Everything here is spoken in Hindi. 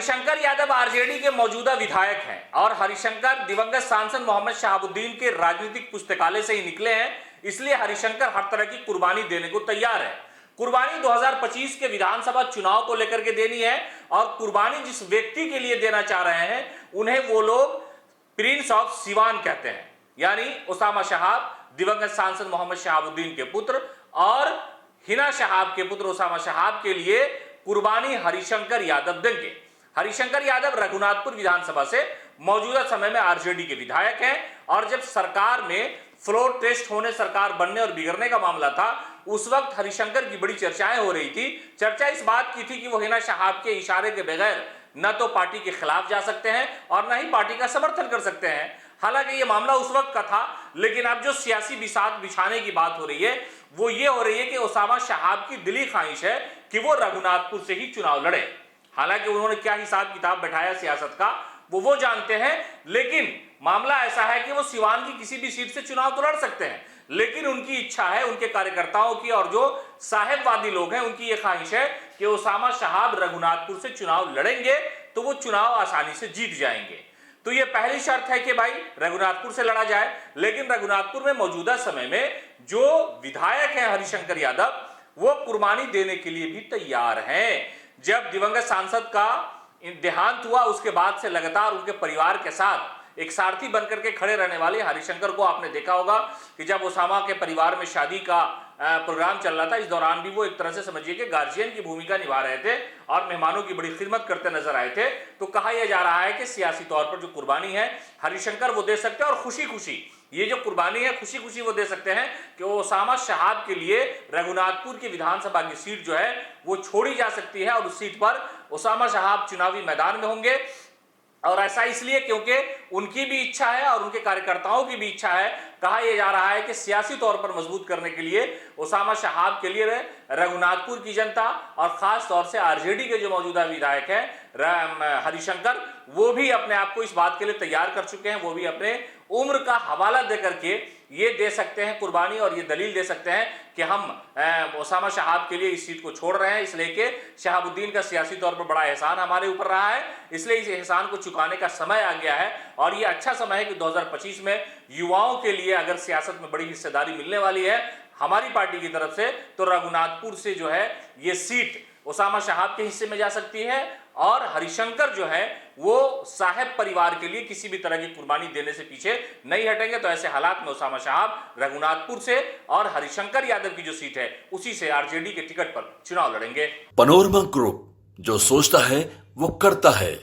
हरिशंकर यादव आरजेडी के मौजूदा विधायक हैं और हरिशंकर दिवंगत सांसद मोहम्मद शहाबुद्दीन के राजनीतिक पुस्तकालय से ही निकले हैं, इसलिए हरिशंकर हर तरह की कुर्बानी देने को तैयार है। कुर्बानी 2025 के विधानसभा चुनाव को लेकर के देनी है और कुर्बानी जिस व्यक्ति के लिए देना चाह रहे हैं उन्हें वो लोग प्रिंस ऑफ सिवान कहते हैं, यानी उसामा शहाब दिवंगत सांसद मोहम्मद शहाबुद्दीन के पुत्र और हिना शहाब के पुत्र उसामा शहाब के लिए कुर्बानी हरिशंकर यादव देंगे। हरिशंकर यादव रघुनाथपुर विधानसभा से मौजूदा समय में आरजेडी के विधायक हैं और जब सरकार में फ्लोर टेस्ट होने, सरकार बनने और बिगड़ने का मामला था, उस वक्त हरिशंकर की बड़ी चर्चाएं हो रही थी। चर्चा इस बात की थी कि वो हिना शहाब के इशारे के बगैर न तो पार्टी के खिलाफ जा सकते हैं और न ही पार्टी का समर्थन कर सकते हैं। हालांकि ये मामला उस वक्त का था, लेकिन अब जो सियासी बिसात बिछाने की बात हो रही है वो ये हो रही है कि उसामा शहाब की दिली ख्वाहिश है कि वो रघुनाथपुर से ही चुनाव लड़े। हालांकि उन्होंने क्या हिसाब किताब बैठाया सियासत का वो जानते हैं, लेकिन मामला ऐसा है कि वो सिवान की किसी भी सीट से चुनाव तो लड़ सकते हैं, लेकिन उनकी इच्छा है, उनके कार्यकर्ताओं की और जो साहेबवादी लोग हैं उनकी ये ख्वाहिश है कि उसामा शहाब रघुनाथपुर से चुनाव लड़ेंगे तो वो चुनाव आसानी से जीत जाएंगे। तो ये पहली शर्त है कि भाई रघुनाथपुर से लड़ा जाए, लेकिन रघुनाथपुर में मौजूदा समय में जो विधायक हैं हरिशंकर यादव वो कुर्बानी देने के लिए भी तैयार हैं। जब दिवंगत सांसद का देहांत हुआ उसके बाद से लगातार उनके परिवार के साथ एक सारथी बनकर के खड़े रहने वाले हरिशंकर को आपने देखा होगा कि जब उसामा के परिवार में शादी का प्रोग्राम चल रहा था, इस दौरान भी वो एक तरह से समझिए कि गार्जियन की भूमिका निभा रहे थे और मेहमानों की बड़ी खिदमत करते नजर आए थे। तो कहा यह जा रहा है कि सियासी तौर पर जो कुर्बानी है हरिशंकर वो दे सकते हैं और खुशी खुशी ये जो कुर्बानी है खुशी खुशी वो दे सकते हैं कि उसामा शहाब के लिए रघुनाथपुर की विधानसभा की सीट जो है वो छोड़ी जा सकती है और उस सीट पर उसामा शहाब चुनावी मैदान में होंगे। और ऐसा इसलिए क्योंकि उनकी भी इच्छा है और उनके कार्यकर्ताओं की भी इच्छा है। कहा यह जा रहा है कि सियासी तौर पर मजबूत करने के लिए उसामा शहाब के लिए रघुनाथपुर की जनता और खास तौर से आरजेडी के जो मौजूदा विधायक हैं हरिशंकर वो भी अपने आप को इस बात के लिए तैयार कर चुके हैं। वो भी अपने उम्र का हवाला देकर के ये दे सकते हैं कुर्बानी और ये दलील दे सकते हैं कि हम उसामा शहाब के लिए इस सीट को छोड़ रहे हैं, इसलिए कि शहाबुद्दीन का सियासी तौर पर बड़ा एहसान हमारे ऊपर रहा है, इसलिए इस एहसान को चुकाने का समय आ गया है। और ये अच्छा समय है कि 2025 में युवाओं के लिए अगर सियासत में बड़ी हिस्सेदारी मिलने वाली है हमारी पार्टी की तरफ से, तो रघुनाथपुर से जो है ये सीट उसामा शहाब के हिस्से में जा सकती है और हरिशंकर जो है वो साहेब परिवार के लिए किसी भी तरह की कुर्बानी देने से पीछे नहीं हटेंगे। तो ऐसे हालात में उसामा शहाब रघुनाथपुर से और हरिशंकर यादव की जो सीट है उसी से आरजेडी के टिकट पर चुनाव लड़ेंगे। पनोरमा ग्रुप, जो सोचता है वो करता है।